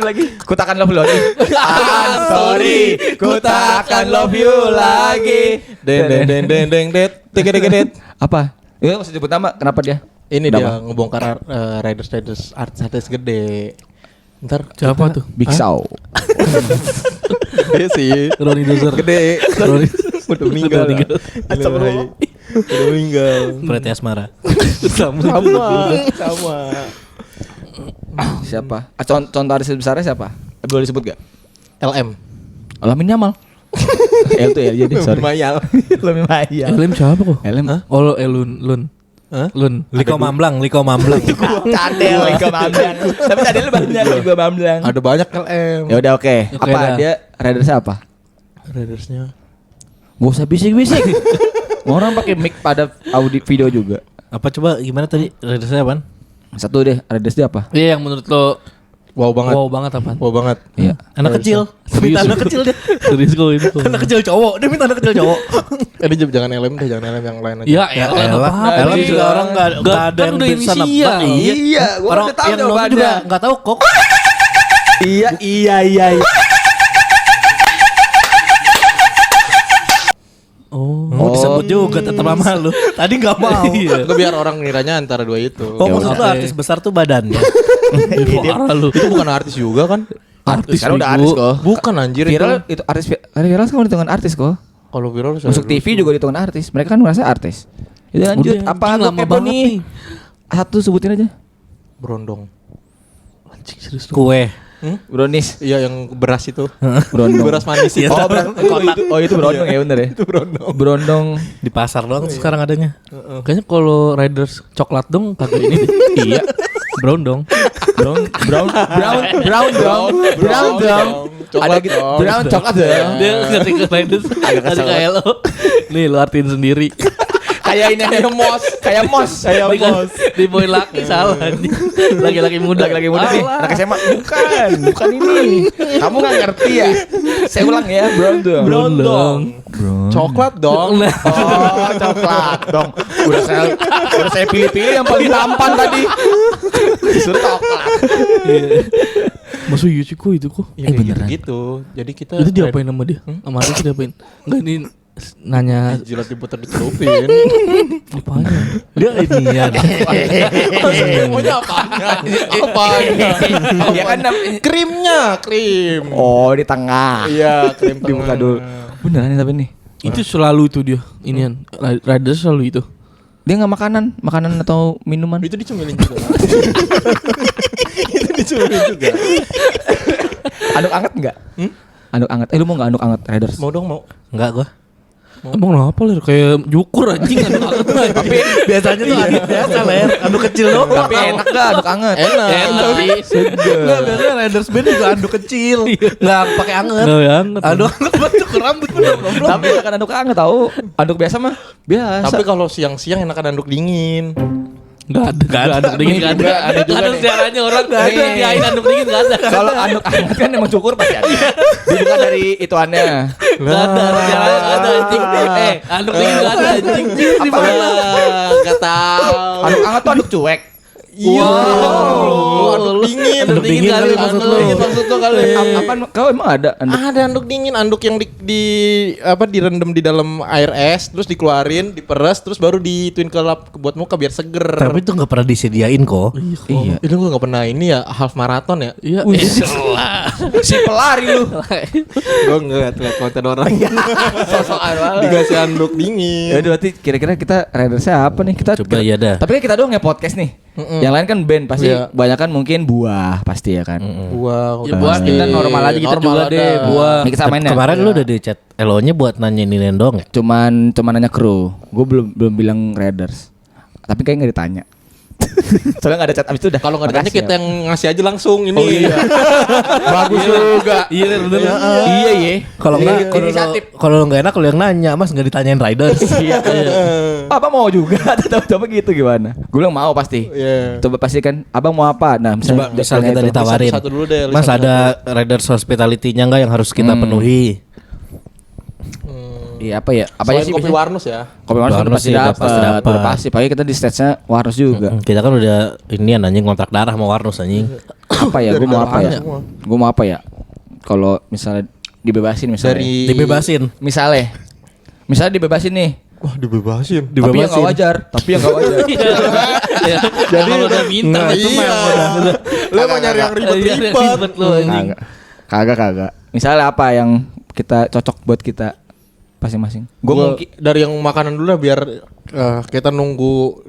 lagi. Ku takkan love you lagi. Unstory, ku takkan love you lagi. deng det. Apa? Ya masih sebut nama. Kenapa dia? Ini Kenapa? dia ngebongkar riders artis gede. Ntar Siapa tuh? Big Saw. Iya sih. Ronnie Dozer. Gede. Udah meninggal. Astagfirullah. Udah meninggal. Preti Asmara. Sama. Siapa? Contoh artis besarnya siapa? Boleh disebut gak? LM. Alamin Yamal. L tuh ya jadi sorry. Mayal. Lebih Maya. Elem siapa kok? Elem. Oh, Lun. Hah? Lun. Liko Mamblang. Cadel Liko Bamblang. Tapi cadel lu banyak Liko Bamblang. Ada banyak LM. Ya udah oke. Oke, Apa dah. dia Ridersnya apa? Ridersnya. Gak usah bisik-bisik. Orang pakai mic pada audio video juga. Apa coba gimana tadi? Ridersnya apaan? Satu deh, Riders dia apa? Iya, yang menurut lo Wow banget. wow banget apaan? Wow banget. Iya. Anak kecil. Minta anak kecil dia. Serius kok itu. Anak kecil cowok. Dia minta anak kecil cowok. Ini jangan LM deh, jangan LM yang lain aja. Ya, Ya elah, elah. apa-apa. Elah juga orang enggak ada kan yang udah bisa inisial. nebak. Iya, gua Orang udah tahu yang nonton jawabannya. juga enggak tahu kok. Iya. Oh. Mau disebut juga tetap sama lu. Tadi enggak mau. Itu biar orang ngiranya antara dua itu. Oh, maksud lu artis besar tuh badannya. Parah lu. Itu bukan artis juga kan? Artis kan udah bego. artis kok. Bukan anjir Viral itu. itu artis viral kan hitungan artis kok. Kalau viral Masuk TV juga hitungan artis. Mereka kan merasa artis. Jadi lanjut Udah, apa anjing, lu lama kepo banget nih? Satu sebutin aja. Brondong. Anjing serius lu. Kue. Brownies. Iya yang beras itu. Brondong. Beras manis itu. Oh, itu brondong ya bener ya. Itu brondong. Brondong. Di pasar doang sekarang adanya. Kayaknya kalau Riders coklat dong kagak ini deh. Iya. Brown dong. Brown dong. Ada gitu. Brown coklat dong. Dia ketika Riders Agak kesel. kayak lo. Nih lo artiin sendiri. Kayak ini kayak mos. Di boy laki salah anjing. Laki-laki muda. Laki-laki muda nih. Alah. Anak SMA. Bukan ini. Kamu nggak ngerti ya? Saya ulang ya, brown dong. Brondong. Coklat dong. Oh, coklat dong. Udah saya pilih-pilih yang paling tampan tadi. Disuruh coklat. Masuk iya sih kok itu kok. Iya beneran. gitu. Jadi kita Itu diapain sama dia? Sama artis diapain? Enggak ini nanya jilat diputer dicelupin. apanya? Dia inian. Maunya apanya? Apanya? Ya kan Krim. oh di tengah. Iya, krim Dibuka dulu. Beneran nih tapi nih. Itu selalu itu dia. Inian Riders selalu itu. Dia nggak makanan atau minuman. Itu dicemilin juga. Itu dicemilin juga. Anduk anget nggak? Anduk anget. Lu mau nggak anduk anget Riders? Mau dong mau. Enggak gua. Emang kenapa ler kayak jukur anjing tapi Biasanya tuh anduk biasa ler, anduk kecil doang. Tapi enak gak anduk anget? Enak. Enggak, biasanya Riders Band juga anduk kecil. Enggak pakai anget. Enggak yang Anduk anget buat cukur rambut bener. Tapi enakan anduk anget tahu. Anduk biasa mah biasa. Tapi kalau siang-siang enakan anduk dingin. Enggak ada dingin enggak ada. Ada juga Ada nih. siarannya orang enggak ada. Nih. Diain anduk dingin enggak ada. Kalau anduk anget kan emang cukur pasti ada. Dibuka dari ituannya. Enggak ada. Siarannya enggak ada anjing. Anduk dingin enggak ada anjing. Di mana? Enggak tahu. Anduk anget tuh anduk cuek. Iya. Anduk dingin. Anduk dingin kali maksud lu. Maksud lu kali. Apa kau emang ada anduk? Ada anduk dingin, anduk yang di apa direndam di dalam air es, terus dikeluarin, diperes, terus baru dituin ke lap buat muka biar seger. Tapi itu enggak pernah disediain kok. Iya. Itu gue gak pernah ini ya half marathon ya. Iya. Si pelari lu. Gue ngeliat konten orang Sosokan banget. dikasih anduk dingin. Ya udah berarti kira-kira kita Ridersnya apa nih? Kita Coba ya dah. Tapi kan kita doang ya podcast nih. Yang lain kan band pasti Iya. kebanyakan mungkin buah pasti ya kan. Buah. Ya, buah kita normal aja kita Normal juga ada. deh buah. Ini kita main ya. Kemarin lu udah di chat Elo-nya buat nanyain Nendong ya? Cuman nanya kru. Gue belum bilang Raiders. Tapi kayaknya nggak ditanya. Soalnya nggak ada chat abis itu udah. Kalau nggak ditanya Makasih kita ya. yang ngasih aja langsung ini. Oh, iya. Bagus juga. Iya bener. Iya iya. Kalau enggak, kalau lu enggak enak lu yang nanya, Mas enggak ditanyain Riders. Iya. Apa mau juga? Coba gitu gimana? Gue bilang mau pasti. Iya. Coba pastikan abang mau apa? Nah, Coba misal kita itu. ditawarin. Satu dulu deh, Mas satu-satu. ada Riders hospitality-nya enggak yang harus kita penuhi? Iya apa ya? Apa Selain sih kopi biasanya? Warnus ya. Kopi Warnus Warnus pasti sih udah dapat. pasti dapat. Udah pasti. Pokoknya kita di stage-nya Warnus juga. Kita kan udah ini anjing kontrak darah mau Warnus anjing. Apa ya? Gue mau apa ya? semua. Gue mau apa ya? Kalau misalnya dibebasin misalnya. Dibebasin. Misalnya dibebasin nih. Wah, dibebasin. Tapi yang gak wajar. Tapi yang gak wajar. Jadi udah minta itu mah yang udah. Lu mau nyari yang ribet-ribet. lu anjing. Kagak. Misalnya apa yang kita cocok buat kita masing-masing. Gue Gua dari yang makanan dulu lah biar kita nunggu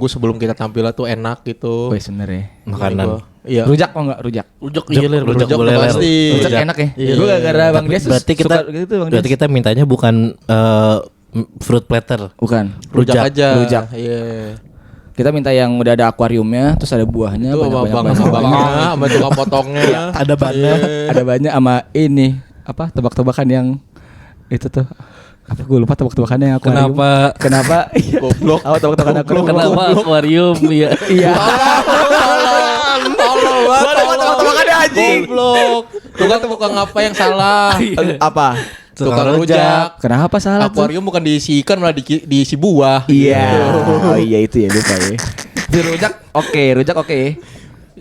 sebelum kita tampil tuh enak gitu. Wih sebenernya. Makanan. Iya. Rujak mau nggak rujak? Rujak iya ler Rujak Rujak boleh udah ler. pasti. Rujak Rujak. enak ya. Iya. Gue gara-gara Bang Dias Berarti kita suka gitu Bang berarti Dias. kita mintanya bukan fruit platter. Bukan. Rujak aja. Rujak. Iya. Kita minta yang udah ada akuariumnya, terus ada buahnya, Itu sama abangnya, sama tukang potongnya. Ada bannya. ada banyak sama ini apa tebak-tebakan yang itu tuh apa gue lupa tebak-tebakannya yang akuarium. Kenapa? Goblok. Apa tebak-tebakan akuarium? Kenapa akuarium ya? Iya. Tolong banget. Tebak-tebakannya anjing. Goblok. Tukang apa yang salah? Apa? Tukang rujak. Kenapa salah tuh? Akuarium bukan diisi ikan malah diisi buah. Iya. Oh iya itu ya lupa ya. Itu rujak oke.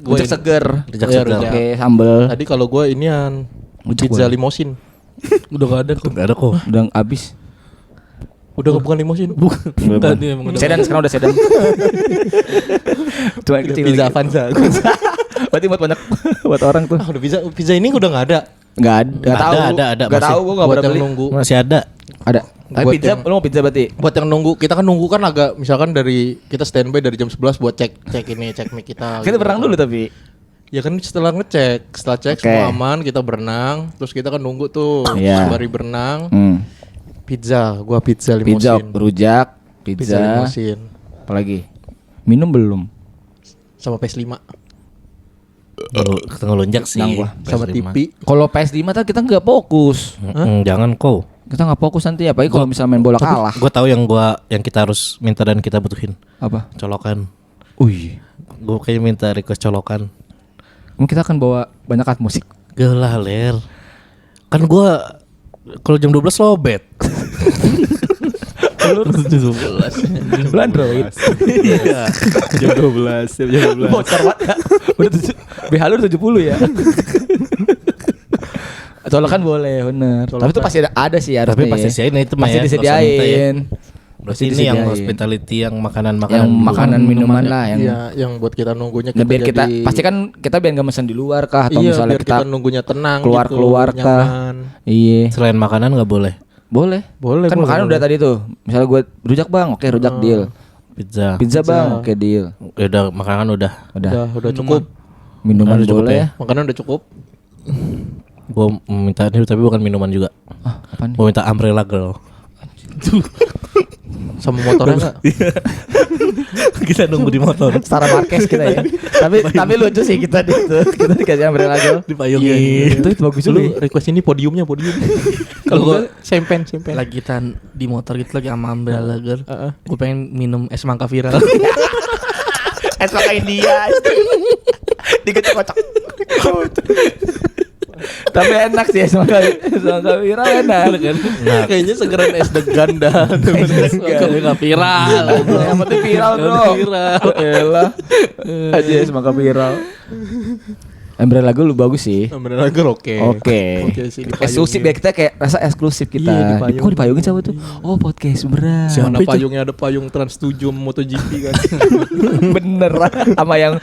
Rujak seger. Rujak Iya, seger. rujak. Oke, sambel. Tadi kalau gue inian Rujak pizza boleh. limosin. Udah gak ada kok. Enggak ada kok. Udah habis. Udah bukan limosin. Tadi emang udah. Sedan sekarang udah sedan. Cuma kecil. Pizza lagi. Avanza. Berarti buat banyak buat orang tuh. Ah, udah pizza ini udah nggak ada. Enggak ada, enggak tahu. Ada, Enggak masih. tahu gua enggak Buat pernah yang beli. nunggu. Masih ada. Ada. Tapi Buat pizza, yang- lu mau pizza berarti? Buat yang nunggu, kita kan nunggu kan agak misalkan dari kita standby dari jam 11 buat cek mic kita. Kita berenang dulu tapi. Ya kan setelah setelah cek Oke. semua aman, kita berenang, terus kita kan nunggu tuh Iya. sembari berenang. Pizza Pizza, limosin. rujak, Pizza pizza. limosin Apalagi? Minum belum? sama PS5 Ngelunjak sih. Nang gua. sama PS5. TV. Kalau PS5 kan kita nggak fokus. Jangan kau. Kita nggak fokus nanti apalagi kalau misalnya main bola kalah. Gue tahu yang kita harus minta dan kita butuhin. Apa? Colokan. Wih. Gue kayaknya minta request colokan. Mungkin kita akan bawa banyak alat musik. Gelah ler. Kan gue kalau jam 12 lobet. Lu Android. Jam 12. Bocor banget ya. Udah BH lu udah 70 ya. Colokan boleh, bener. Tapi itu pasti ada sih harusnya. Tapi pasti sih itu mah pasti ya, disediain. Berarti Pasti ini yang disediain. hospitality yang Yang makanan-makanan. makanan minuman lah yang Iya, yang buat kita nunggunya Nah, biar kita jadi- pasti kan kita biar nggak mesen di luar kah atau iya, misalnya biar kita, nunggunya tenang keluar gitu, kah. nyaman. Iya. Selain makanan nggak boleh. Boleh. Boleh, Kan boleh, makanan boleh. udah tadi tuh. Misalnya gue rujak bang, oke rujak deal. Pizza. Pizza bang, oke deal. Ya udah makanan udah. Udah cukup. Minuman Udah cukup boleh. ya. Makanan udah cukup. Gue minta ini tapi bukan minuman juga. Ah, apa nih? Gue minta umbrella girl. Sama motornya enggak? Kita nunggu di motor. Setara Marquez kita ya. tapi lucu sih kita itu. Kita dikasih umbrella girl. Dipayungin. Itu bagus juga. Lu request ini podium. Kalau gua sempen. lagi di motor gitu lagi sama umbrella girl. Gue pengen minum es mangga viral. Es mangga India. Dikocok-kocok. Tapi enak sih es mangga viral enak. Nah, Kayaknya segeran es degan dah. Gak viral. Yang penting viral bro. Viral. Elah. Aja es mangga viral. Umbrella gue lu bagus sih. Bener lagi oke. Oke. Sih Eksklusif ya kita kayak rasa eksklusif kita. Iya, dipayung. Kok dipayungin siapa tuh? Oh podcast beneran. Mana payungnya ada payung Trans 7 MotoGP kan. Bener sama yang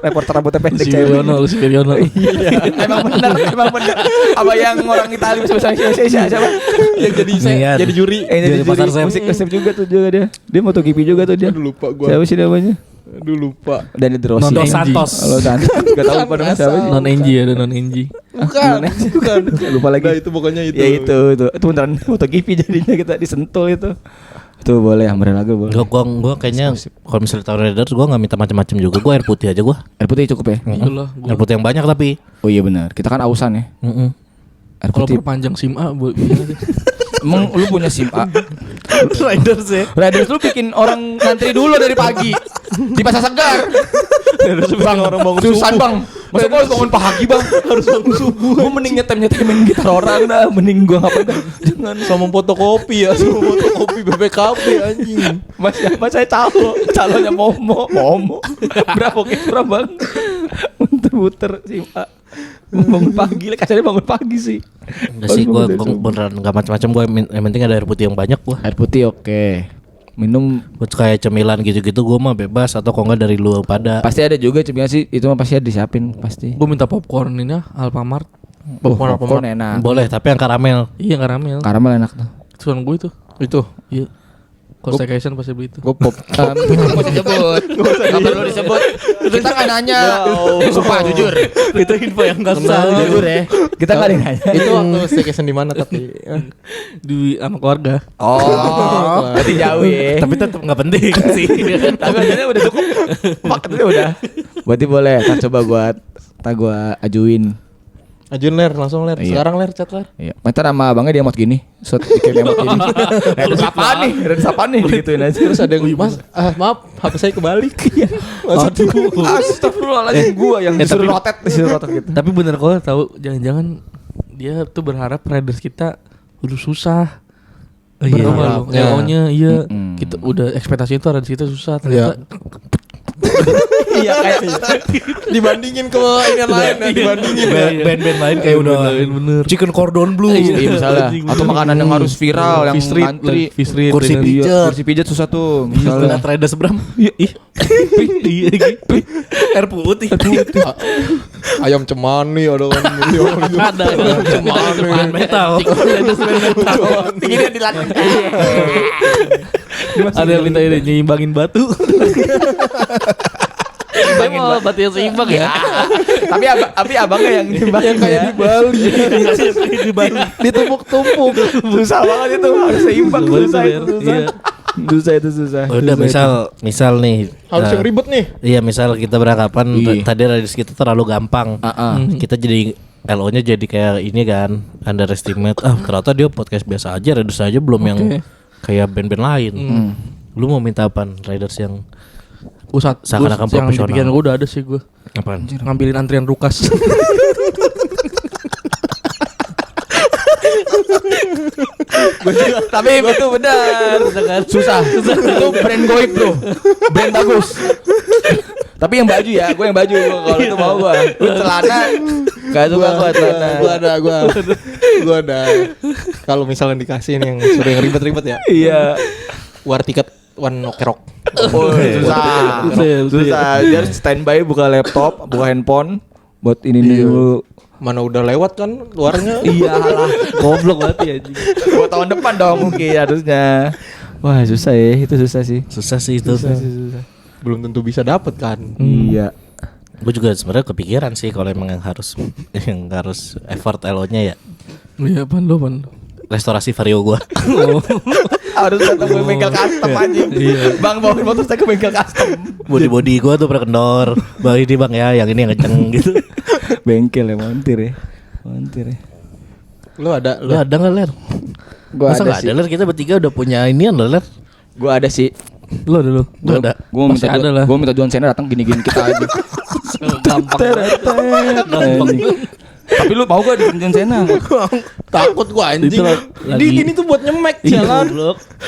reporter rambutnya pendek Si cewek. Wiryono, si Wiryono. Iya. Emang bener. Sama yang orang Italia bisa Indonesia siapa? Yang Nian. jadi juri. Jadi Pasar Sep. musik Sep juga tuh dia. Dia MotoGP juga tuh dia. Aduh lupa gua. Siapa sih namanya? Aduh lupa. Dan Rossi. Dos Santos. Kalau Santos enggak tahu pada siapa sih. Non NG ada non NG. Bukan. Lupa lagi. Nah, itu pokoknya itu. Ya itu beneran MotoGP jadinya kita disentul itu. Itu boleh Hamre lagu boleh. Gua kayaknya kalau misalnya tahu Raiders gua enggak minta macam-macam juga. Gua air putih aja gua. Air putih cukup ya? Itulah. Air putih yang banyak tapi. Oh iya benar. Kita kan ausan ya. Air Kalau putih. perpanjang SIM A Emang lu punya SIM A? Raiders ya. Raiders lu bikin orang ngantri dulu dari pagi di pasar segar. Bang, orang bangun Susan bang. Masa gua harus bangun pagi bang? Harus bangun subuh. Gua mending nyetem-nyetemin gitar orang dah. Mending gua ngapain dah. Jangan sama fotokopi ya, sama fotokopi BPKB anjing. Mas saya calonnya Momo. Berapa kira bang? Muter-muter SIM A. Bangun pagi lah, kasarnya bangun pagi sih. Enggak sih, gua beneran enggak macam-macam. Gua yang penting ada air putih yang banyak gua. Air putih oke. Minum Buat kayak cemilan gitu-gitu gua mah bebas atau kok enggak dari lu pada. pasti ada juga cemilan sih. Itu mah pasti ada disiapin pasti. Gue minta popcorn ini Alfamart. Popcorn enak. Boleh, tapi yang karamel. Iya karamel. Karamel enak tuh. Tuan gue itu. Itu. Iya. Kalau staycation pasti beli itu. Gue pop. Gak usah disebut. Gak perlu disebut. Kita nggak nanya. Sumpah jujur. Itu info yang enggak Jujur ya. Kita nggak ada yang nanya. Itu waktu staycation di mana tapi? Di sama keluarga. Oh, berarti jauh ya. Tapi tetap enggak penting sih. Tapi akhirnya udah cukup. Paketnya udah. Berarti boleh. Ntar coba gua ajuin. Ajuin ler, langsung ler. Iya. Sekarang ler, chat ler. Iya. Ntar sama abangnya dia emot gini. Shot dikirim emot gini. Terus apaan nih? Gituin aja. Terus ada yang mas, maaf, HP saya kebalik. Astagfirullahaladzim gua yang disuruh rotet gitu. Tapi bener kok tahu jangan-jangan dia tuh berharap Raiders kita udah susah. Iya. Nya iya. Mm-mm. Kita udah ekspektasinya tuh Raiders kita susah ternyata. Iya kayak Dibandingin ke ini lain ya, dibandingin ya. Band-band lain kayak udah bener. Chicken Cordon Bleu. iya misalnya atau makanan yang harus viral yang ngantri Fish street kursi dengan- pijat. Iya, kursi pijat susah tuh misalnya. Misalnya Raiders Bram. Iya gitu. Air putih. Ayam cemani ada kan. Ada. Cemani. Band metal. Raiders band metal. Ini dilatih. Ada yang minta ini nyimbangin batu. Saya mau batu yang seimbang ya. Tapi abangnya yang nimbang Yang kayak di Bali. Di Bali. Ditumpuk-tumpuk. susah banget itu harus seimbang susah itu susah. Iya. Itu susah. Udah misal nih. Harus yang ribet nih. Iya misal kita beranggapan Iya. tadi Raiders kita terlalu gampang. Kita jadi LO-nya jadi kayak ini kan underestimate. Ternyata dia podcast biasa aja, Raiders aja belum yang kayak band-band lain. Lu mau minta apaan? Raiders yang seakan-akan yang profesional. di pikiran gue udah ada sih gue. apaan? Ngambilin antrian Rukas. Tapi itu benar. Susah. Itu brand goib bro. Brand bagus. Tapi yang baju ya, gue yang baju. Kalau itu mau gue. Lu celana, gak suka gue celana. Gua ada. Kalau misalnya dikasih yang sudah yang ribet-ribet ya. Iya. War tiket one ok rock. Oh, susah. Dia harus standby buka laptop, buka handphone buat ini dulu. Mana udah lewat kan luarnya. Iyalah. Goblok banget ya anjing. Buat tahun depan dong mungkin harusnya. Wah susah ya, itu susah sih. Susah sih itu. Susah. Belum tentu bisa dapet kan. Iya. Gue juga sebenarnya kepikiran sih kalau emang yang harus effort LO-nya ya. Iya pan lo. Restorasi vario gue. Harus datang ke bengkel custom anjing. Bang bawa motor saya ke bengkel custom. Body gue tuh berkendor. Bang ini bang ya, yang ini yang kenceng gitu. Bengkel ya montir ya. Lu ada Lu ada nggak Ler? Gua Masa ada nggak sih. ada Ler? Kita bertiga udah punya inian loh Ler. Gua ada sih. Lo ada lo. Lu ada. Gua minta Masih ada lah. Gua minta John Cena datang gini-gini kita aja. Gampang. Tapi lu mau gak di John Cena? takut gua anjing. Itu lagi- Ini tuh buat nyemek jalan.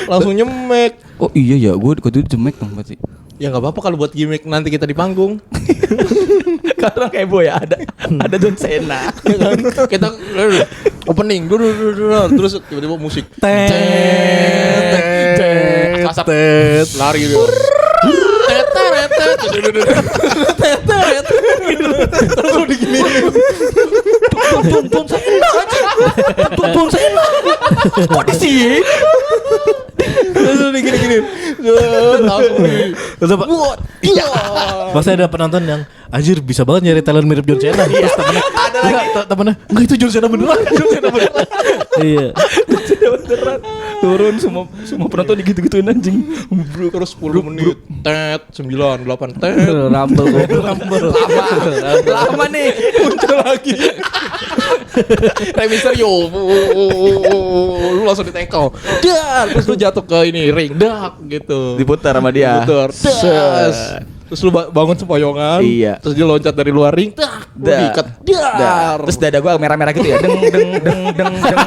Langsung nyemek. Oh iya ya, gua itu jemek dong berarti. Ya enggak apa-apa kalau buat gimmick nanti kita di panggung. Karena kayak boy ada John Cena. Ya kan? Kita opening terus tiba-tiba musik. Asap. Lari gitu. Langsung diginiin. John Cena. Kok di sini? Langsung digini-gini. Langsung Terus apa? Masa ada penonton yang anjir bisa banget nyari talent mirip John Cena. Terus temennya ada lagi temennya enggak itu John Cena beneran. John Cena beneran. Iya. beneran. Turun semua penonton digitu-gituin anjing. Terus 10 menit. Tet 9 8 tet. Rumble. Lama nih. Muncul lagi. Remister yo. Lu langsung ditekel. Dar, terus lu jatuh ke ini ring dak gitu. Diputar sama dia. Diputar. Das. Terus lu bangun sempoyongan. Iya. Terus dia loncat dari luar ring. Dak. Lu diikat. Dar. Terus dada gua merah-merah gitu ya. Deng deng deng deng deng deng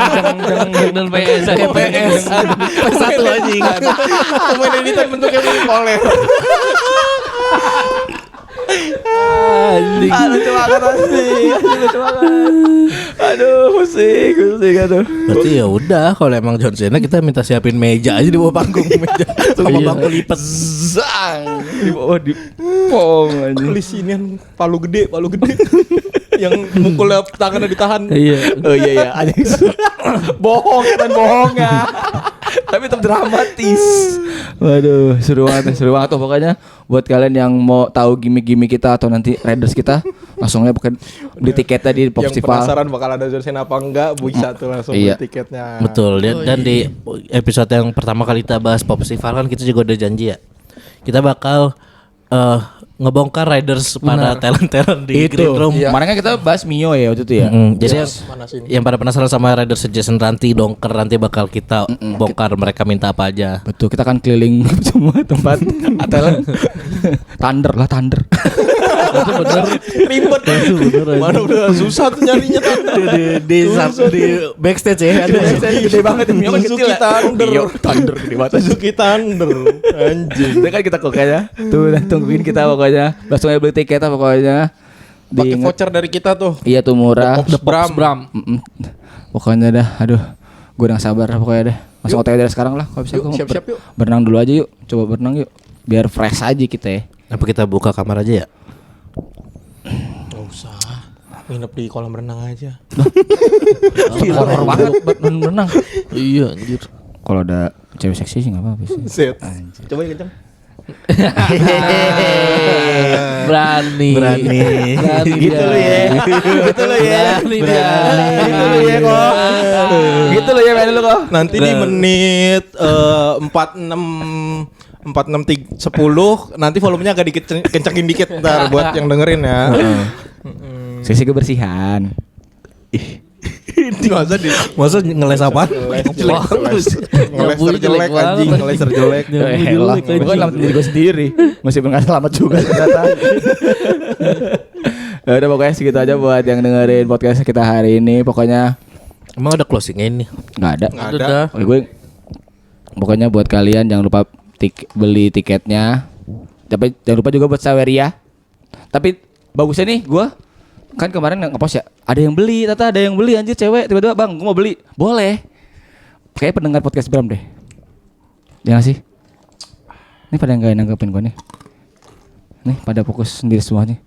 deng. Dan PS kayak PS. Satu anjing. Pemain editan bentuknya mirip Poler. Anjing. Lucu banget asli. Lucu banget. Aduh, pusing. Aduh. Berarti ya udah kalau emang John Cena kita minta siapin meja aja di bawah panggung meja sama bangku lipat. Zang. Di bawah di pong anjing. Di sinian palu gede. Yang mukulnya tangannya ditahan. Iya. Oh iya anjing. Bohong kan bohong ya. Tapi tetap dramatis. Waduh, seru banget tuh pokoknya buat kalian yang mau tahu gimmick-gimmick kita atau nanti Raiders kita, langsung aja bukan beli tiketnya di Yang Popsival. penasaran bakal ada John Cena apa enggak, bisa tuh langsung Iya. beli tiketnya. Betul. Dan di episode yang pertama kali kita bahas Popsival kan kita juga udah janji ya. Kita bakal ngebongkar Raiders pada talent-talent di Itu. Green Room. Kemarin kan kita bahas Mio ya waktu itu ya. Jadi Manasin. yang pada penasaran sama Raiders Jason Ranti Dongker nanti bakal kita bongkar mereka minta apa aja. Betul, kita akan keliling semua tempat talent. Thunder. Ribet. Mana udah susah tuh nyarinya tuh. di backstage ya ada Gede banget Mio kan kecil Suzuki ya. Thunder. Mio Thunder gede banget. Suzuki Thunder. Anjing. Itu kan kita kokanya. Tuh tungguin kita pokoknya. Langsung aja beli tiketnya pokoknya. Pakai voucher dari kita tuh. Iya tuh murah. The Pops Bram. Pokoknya dah, aduh, gue udah gak sabar pokoknya dah. Langsung OTW dari sekarang lah, kalau bisa. Yuk, siap-siap yuk. Berenang dulu aja yuk, coba berenang yuk, biar fresh aja kita ya. apa kita buka kamar aja ya? Gak usah. Nginep di kolam renang aja. Horor banget buat berenang. Iya anjir. Kalau ada cewek seksi sih nggak apa-apa sih. Set. Coba kencang. Berani. Gitu lu ya. Gitu lu ya. Berani dia. Gitu lu ya kok. Gitu lu ya main lu kok. Nanti di menit 46:10 nanti volumenya agak kencengin dikit ntar buat yang dengerin ya. Sesi kebersihan. Masa ngeles apa? Ngeles terjelek anjing, ngeles terjelek. Elah, gue kan selamat diri gue sendiri. Masih nggak selamat juga ternyata. Ya udah pokoknya segitu aja buat yang dengerin podcast kita hari ini. Pokoknya Emang ada closingnya ini? nggak ada. Nggak Udah. ada. Oke, gue pokoknya buat kalian jangan lupa beli tiketnya. Tapi jangan lupa juga buat Saweria. Tapi bagusnya nih gue kan kemarin nge-post ya, ada yang beli, ada yang beli anjir cewek tiba-tiba bang, gue mau beli, boleh. Kayak pendengar podcast Bram deh. Ya gak sih? Ini pada nggak nanggepin gue nih. Nih pada fokus sendiri semuanya.